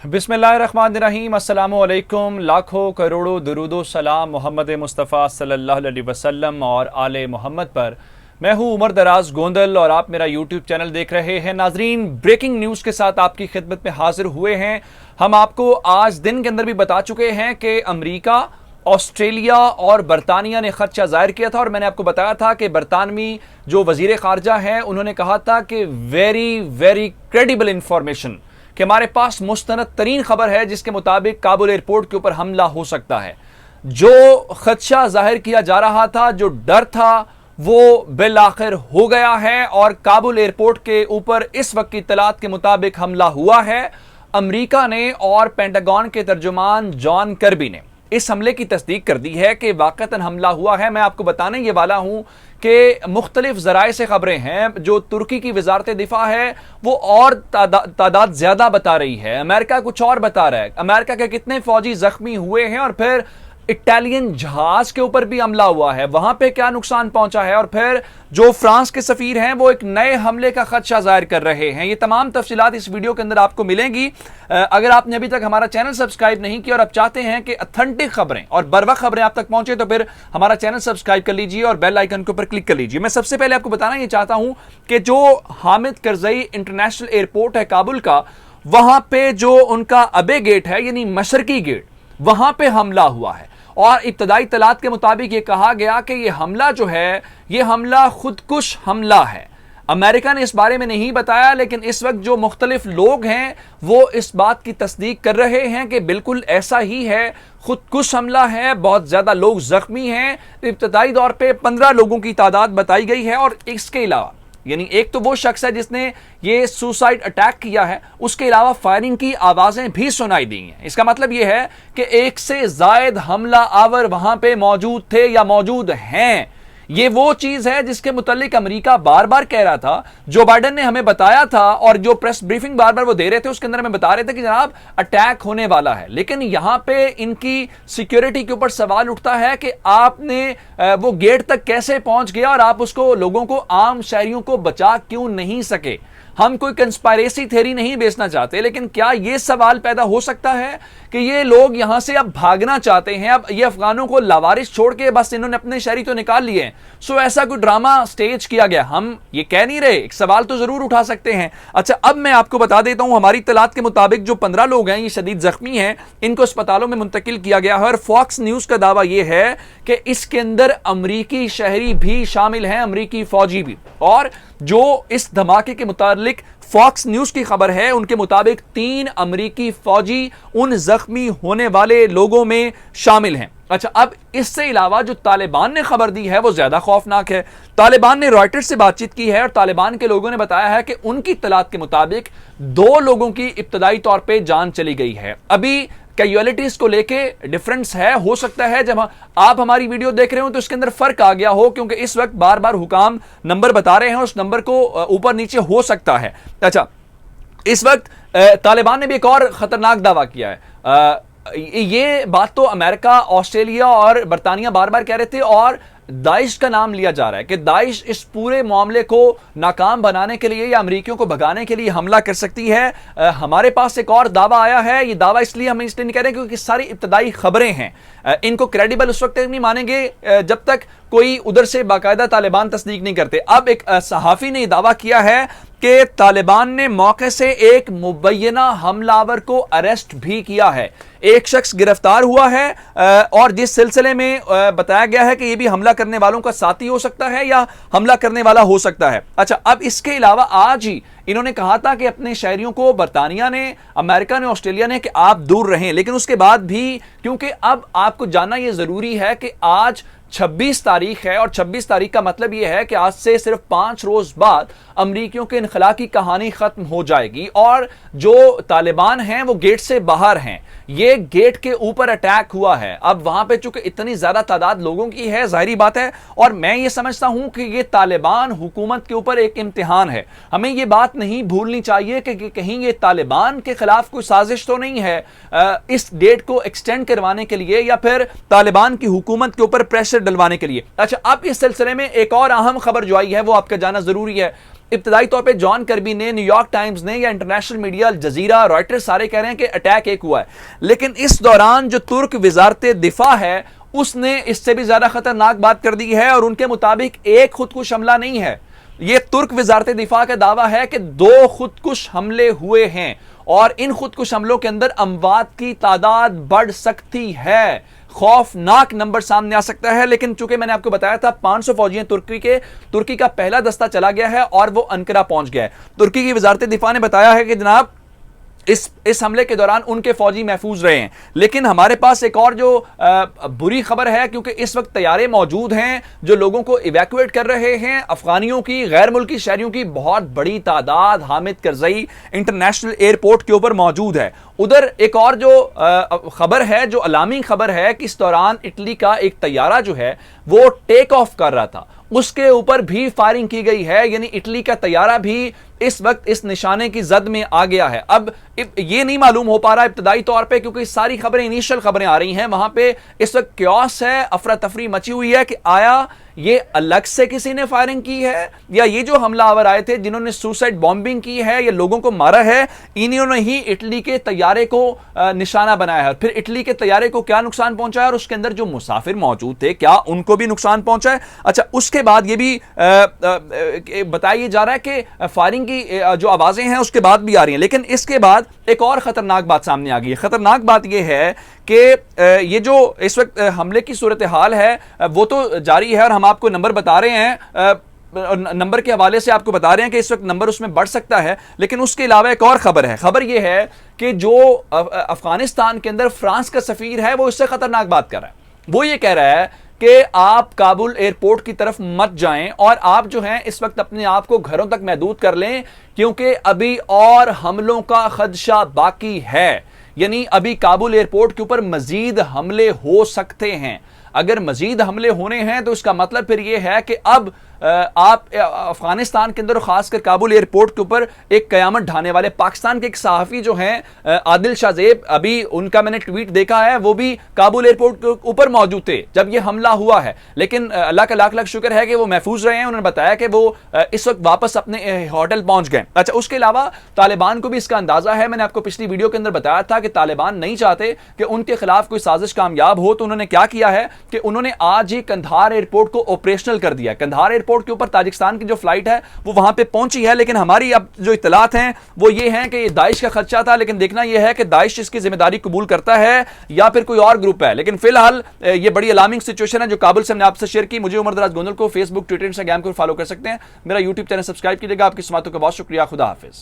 बिस्मिल्लाहिर्रहमानिर्रहीम, अस्सलामुअलैकुम। लाखों करोड़ों दुरूदो सलाम मोहम्मद मुस्तफ़ा सल्लल्लाहु अलैहि वसल्लम और आले मोहम्मद पर। मैं हूं उमर दराज गोंदल और आप मेरा यूट्यूब चैनल देख रहे हैं। नाजरीन, ब्रेकिंग न्यूज़ के साथ आपकी खिदमत में हाजिर हुए हैं। हम आपको आज दिन के अंदर भी बता चुके हैं कि अमरीका, ऑस्ट्रेलिया और बरतानिया ने खदशा जाहिर किया था और मैंने आपको बताया था कि बरतानवी जो वजीर खारजा हैं उन्होंने कहा था कि वेरी वेरी क्रेडिबल इंफॉर्मेशन, कि हमारे पास मुस्तनद तरीन खबर है जिसके मुताबिक काबुल एयरपोर्ट के ऊपर हमला हो सकता है। जो खदशा जाहिर किया जा रहा था, जो डर था, वो बिल आखिर हो गया है और काबुल एयरपोर्ट के ऊपर इस वक्त की इत्तलात के मुताबिक हमला हुआ है। अमरीका ने और पेंटागन के तर्जुमान जॉन कर्बी ने इस हमले की तस्दीक कर दी है कि वाक़तन हमला हुआ है। मैं आपको बताने ये वाला हूं कि मुख्तलिफ ज़राए से खबरें हैं। जो तुर्की की वजारत दिफा है वो और तादाद ज़्यादा बता रही है, अमेरिका कुछ और बता रहा है। अमेरिका के कितने फौजी जख्मी हुए हैं और फिर इटालियन जहाज के ऊपर भी हमला हुआ है, वहां पे क्या नुकसान पहुंचा है, और फिर जो फ्रांस के सफीर हैं वो एक नए हमले का खदशा जाहिर कर रहे हैं। ये तमाम तफसीलात इस वीडियो के अंदर आपको मिलेंगी। अगर आपने अभी तक हमारा चैनल सब्सक्राइब नहीं किया और आप चाहते हैं कि ऑथेंटिक खबरें और बरवक्त खबरें आप तक पहुंचे तो फिर हमारा चैनल सब्सक्राइब कर लीजिए और बेल आइकन के ऊपर क्लिक कर लीजिए। मैं सबसे पहले आपको बताना ये चाहता हूं कि जो हामिद करजई इंटरनेशनल एयरपोर्ट है काबुल का, वहां पे जो उनका अबे गेट है यानी मशरकी गेट, वहां पे हमला हुआ है और इब्तदाई तलात के मुताबिक ये कहा गया कि ये हमला जो है ये हमला खुदकुश हमला है। अमेरिका ने इस बारे में नहीं बताया, लेकिन इस वक्त जो मुख्तलिफ लोग हैं वो इस बात की तस्दीक कर रहे हैं कि बिल्कुल ऐसा ही है, खुदकुश हमला है। बहुत ज्यादा लोग जख्मी हैं। इब्तदाई दौर पे 15 लोगों की तादाद बताई गई है और इसके अलावा यानी एक तो वो शख्स है जिसने ये सुसाइड अटैक किया है, उसके अलावा फायरिंग की आवाजें भी सुनाई दी हैं। इसका मतलब ये है कि एक से जायद हमला आवर वहां पे मौजूद थे या मौजूद हैं। ये वो चीज है जिसके मुतालिक अमेरिका बार बार कह रहा था, जो बाइडेन ने हमें बताया था और जो प्रेस ब्रीफिंग बार बार वो दे रहे थे उसके अंदर हमें बता रहे थे कि जनाब अटैक होने वाला है। लेकिन यहां पे इनकी सिक्योरिटी के ऊपर सवाल उठता है कि आपने वो गेट तक कैसे पहुंच गया और आप उसको, लोगों को, आम शहरियों को बचा क्यों नहीं सके। हम कोई कंस्पायरेसी थ्योरी नहीं बेचना चाहते, लेकिन क्या यह सवाल पैदा हो सकता है कि ये लोग यहां से अब भागना चाहते हैं, अब ये अफगानों को लावारिस छोड़ के बस इन्होंने अपने शहरी तो निकाल लिए हैं, सो ऐसा कोई ड्रामा स्टेज किया गया। हम ये कह नहीं रहे, एक सवाल तो जरूर उठा सकते हैं। अच्छा, अब मैं आपको बता देता हूं, हमारी तलात के मुताबिक जो 15 लोग हैं ये शदीद जख्मी हैं, इनको अस्पतालों में मुंतकिल किया गया है और फॉक्स न्यूज का दावा यह है कि इसके अंदर अमरीकी शहरी भी शामिल हैं, अमरीकी फौजी भी। और जो इस धमाके के मुतालिक फॉक्स न्यूज की खबर है, उनके मुताबिक 3 अमरीकी फौजी उन जख्मी होने वाले लोगों में शामिल हैं। अच्छा, अब इससे अलावा जो तालिबान ने खबर दी है वो ज्यादा खौफनाक है। तालिबान ने रॉयटर्स से बातचीत की है और तालिबान के लोगों ने बताया है कि उनकी तलात के मुताबिक 2 लोगों की इब्तदाई तौर पे जान चली गई है। अभी कैजुअलिटीज को लेके डिफरेंस है, हो सकता है जब आप हमारी वीडियो देख रहे हो तो इसके अंदर फर्क आ गया हो, क्योंकि इस वक्त बार बार हुकाम नंबर बता रहे हैं, उस नंबर को ऊपर नीचे हो सकता है। अच्छा, इस वक्त तालिबान ने भी एक और खतरनाक दावा किया है। ये बात तो अमेरिका, ऑस्ट्रेलिया और बरतानिया बार बार कह रहे थे और दाइश का नाम लिया जा रहा है कि दाइश इस पूरे मामले को नाकाम बनाने के लिए या अमरीकियों को भगाने के लिए हमला कर सकती है। हमारे पास एक और दावा आया है। ये दावा इसलिए हम इसलिए नहीं कह रहे क्योंकि सारी इब्तदाई खबरें हैं, इनको क्रेडिबल उस वक्त नहीं मानेंगे जब तक कोई उधर से बाकायदा तालिबान तस्दीक नहीं करते। अब एक सहाफी ने दावा किया है कि तालिबान ने मौके से एक मुबैना हमलावर को अरेस्ट भी किया है। एक शख्स गिरफ्तार हुआ है और जिस सिलसिले में बताया गया है कि यह भी हमला करने वालों का साथी हो सकता है या हमला करने वाला हो सकता है। अच्छा, अब इसके अलावा आज ही इन्होंने कहा था कि अपने शहरियों को, बरतानिया ने, अमेरिका ने, ऑस्ट्रेलिया ने, कि आप दूर रहें। लेकिन उसके बाद भी, क्योंकि अब आपको जानना यह जरूरी है कि आज 26 तारीख है और 26 तारीख का मतलब यह है कि आज से सिर्फ 5 रोज बाद अमरीकियों के इनखला की कहानी खत्म हो जाएगी और जो तालिबान हैं वो गेट से बाहर हैं। ये गेट के ऊपर अटैक हुआ है। अब वहां पे चूंकि इतनी ज्यादा तादाद लोगों की है, जाहिर बात है, और मैं ये समझता हूं कि ये तालिबान हुकूमत के ऊपर एक इम्तिहान है। हमें ये बात नहीं भूलनी चाहिए कि कहीं ये तालिबान के खिलाफ कोई साजिश तो नहीं है इस डेट को एक्सटेंड करवाने के लिए या फिर तालिबान की हुकूमत के ऊपर प्रेशर डलवाने के लिए। अच्छा, अब इस सिलसिले में एक और अहम खबर जो आई है वो आपका जाना जरूरी है। इब्तदाई तौर पे जॉन कर्बी ने, न्यूयॉर्क टाइम्स ने, या इंटरनेशनल मीडिया, अल जजीरा, रॉयटर्स सारे कह रहे हैं कि अटैक एक हुआ है। लेकिन इस दौरान जो तुर्क वजारत दिफा है उसने इससे भी ज्यादा खतरनाक बात कर दी है, और उनके मुताबिक एक खुदकुश हमला नहीं है, यह तुर्क वजारत दिफा का दावा है कि 2 खुदकुश हमले हुए हैं, और इन खुदकुश हमलों के अंदर अमवात की तादाद बढ़ सकती है, खौफनाक नंबर सामने आ सकता है। लेकिन चूंकि मैंने आपको बताया था 500 फौजी हैं तुर्की का पहला दस्ता चला गया है और वो अंकारा पहुंच गया है। तुर्की की वजारत दिफा ने बताया है कि जनाब इस हमले के दौरान उनके फौजी महफूज रहे हैं। लेकिन हमारे पास एक और जो बुरी खबर है, क्योंकि इस वक्त तैयारे मौजूद हैं जो लोगों को इवैक्यूएट कर रहे हैं। अफगानियों की, गैर मुल्की शहरियों की बहुत बड़ी तादाद हामिद करजई इंटरनेशनल एयरपोर्ट के ऊपर मौजूद है। उधर एक और जो खबर है, जो अलार्मिंग खबर है, कि इस दौरान इटली का एक तैयारा जो है वो टेक ऑफ कर रहा था, उसके ऊपर भी फायरिंग की गई है। यानी इटली का तैयारा भी इस वक्त इस निशाने की जद में आ गया है। अब ये नहीं मालूम हो पा रहा इब्तदाई तौर पे, क्योंकि सारी खबरें, इनिशियल खबरें आ रही हैं, वहां पे इस वक्त क्योस है, अफरा तफरी मची हुई है कि आया ये अलग से किसी ने फायरिंग की है, या ये जो हमलावर आए थे जिन्होंने सुसाइड बॉम्बिंग की है, ये लोगों को मारा है, इन्होंने ही इटली के तैयारे को निशाना बनाया है। फिर इटली के तैयारे को क्या नुकसान पहुंचा है, और उसके अंदर जो मुसाफिर मौजूद थे क्या उनको भी नुकसान पहुंचा है। अच्छा, उसके बाद ये भी बताया जा रहा है कि फायरिंग की जो आवाजें हैं उसके बाद भी आ रही हैं। लेकिन इसके बाद एक और खतरनाक बात सामने आ गई है। खतरनाक बात यह है कि ये जो इस वक्त हमले की सूरत हाल है वो तो जारी है, और हम आपको नंबर बता रहे हैं, नंबर के हवाले से आपको बता रहे हैं कि इस वक्त नंबर उसमें बढ़ सकता है। लेकिन उसके अलावा एक और खबर है। खबर यह है कि जो अफगानिस्तान के अंदर फ्रांस का सफीर है वो इससे खतरनाक बात कर रहा है। वो ये कह रहा है कि आप काबुल एयरपोर्ट की तरफ मत जाएं, और आप जो हैं इस वक्त अपने आप को घरों तक महदूद कर लें, क्योंकि अभी और हमलों का खदशा बाकी है। यानी अभी काबुल एयरपोर्ट के ऊपर मजीद हमले हो सकते हैं। अगर मजीद हमले होने हैं तो इसका मतलब फिर यह है कि अब आप अफगानिस्तान के अंदर, खासकर काबुल एयरपोर्ट के ऊपर एक कयामत ढाने वाले पाकिस्तान के एक सहाफ़ी जो हैं आदिल शाहजेब, अभी उनका मैंने ट्वीट देखा है, वो भी काबुल एयरपोर्ट के ऊपर मौजूद थे जब ये हमला हुआ है। लेकिन अल्लाह का लाख लाख शुक्र है कि वो महफूज रहे हैं। उन्होंने बताया कि वो इस वक्त वापस अपने होटल पहुंच गए। अच्छा, उसके अलावा तालिबान को भी इसका अंदाजा है। मैंने आपको पिछली वीडियो के अंदर बताया था कि तालिबान नहीं चाहते कि उनके खिलाफ कोई साजिश कामयाब हो, तो उन्होंने क्या किया है कि उन्होंने आज ही कंधार एयरपोर्ट को ऑपरेशनल कर दिया। कंधार एयरपोर्ट के ऊपर ताजिकिस्तान की जो फ्लाइट है वो वहां पे पहुंची है, लेकिन हमारी अब जो इत्तलात हैं वो ये हैं कि ये दाइश का खर्चा था। लेकिन देखना यह है कि दाइश इसकी जिम्मेदारी कबूल करता है या फिर कोई और ग्रुप है। लेकिन फिलहाल ये बड़ी अलार्मिंग सिचुएशन है जो काबुल से हमने आपसे शेयर की। मुझे उमर दराज गोंदल को फेसबुक, ट्विटर, इंस्टाग्राम को फॉलो कर सकते हैं। मेरा यूट्यूब चैनल सब्सक्राइब कीजिएगा। आपकी समातों का बहुत शुक्रिया। खुदा हाफिज।